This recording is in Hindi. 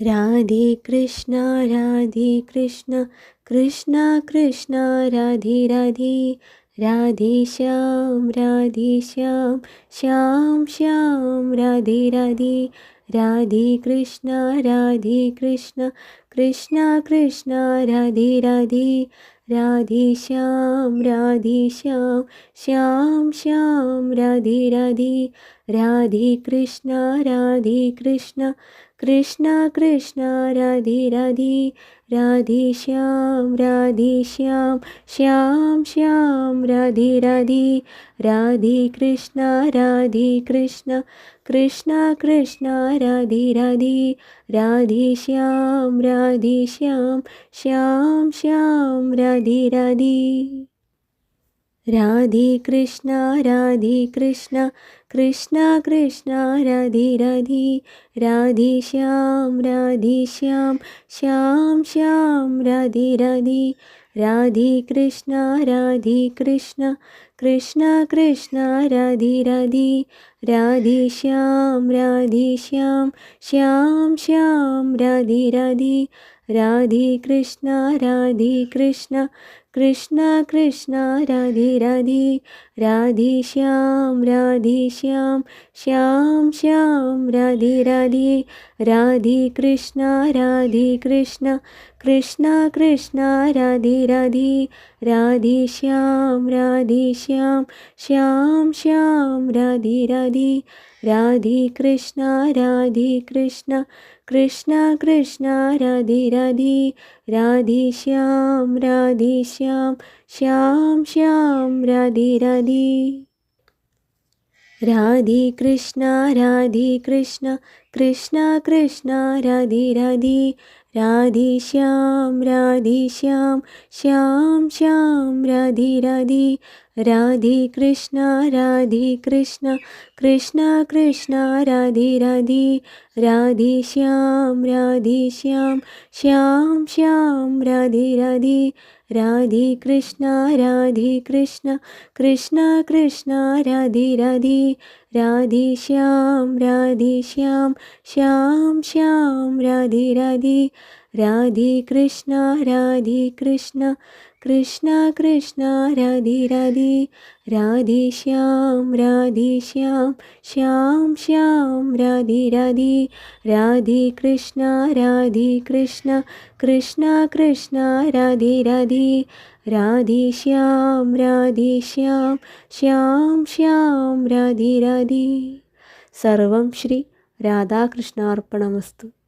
राधे कृष्णा कृष्णा कृष्णा राधे राधे, राधे श्याम श्याम श्याम राधे राधे, राधे कृष्णा कृष्णा कृष्णा राधे राधे, राधे श्याम श्याम श्याम राधे राधे, राधे कृष्णा कृष्णा कृष्णा राधे राधे, राधे श्याम श्याम श्याम राधे राधे, राधे कृष्णा कृष्णा कृष्णा राधे राधे, राधे श्याम श्याम श्याम राधे राधे, राधे कृष्णा कृष्णा राधे राधे, राधे श्याम श्याम श्याम राधे राधे, राधे कृष्णा कृष्णा राधे राधे, राधे श्याम श्याम श्याम राधे राधे, राधे कृष्णा कृष्णा राधे राधे, राधे श्याम श्याम श्याम राधे राधे, राधे कृष्णा कृष्णा राधे राधे, राधे श्याम श्याम श्याम राधे राधे, राधे कृष्णा कृष्णा राधे राधे, राधे श्याम श्याम श्याम राधे राधे, राधे कृष्णा कृष्णा राधे राधे, राधे श्याम श्याम श्याम राधे राधे, राधे कृष्णा कृष्णा राधे राधे, राधे श्याम श्याम श्याम राधे राधे, राधे कृष्णा कृष्णा राधे राधे, राधे श्याम श्याम श्याम राधे राधे, राधे कृष्णा कृष्णा राधे राधे, राधे श्याम श्याम श्याम राधे राधे, राधे कृष्णा कृष्णा राधे राधे, राधे श्याम श्याम श्याम राधे राधे. सर्वं श्री राधाकृष्णार्पणमस्तु.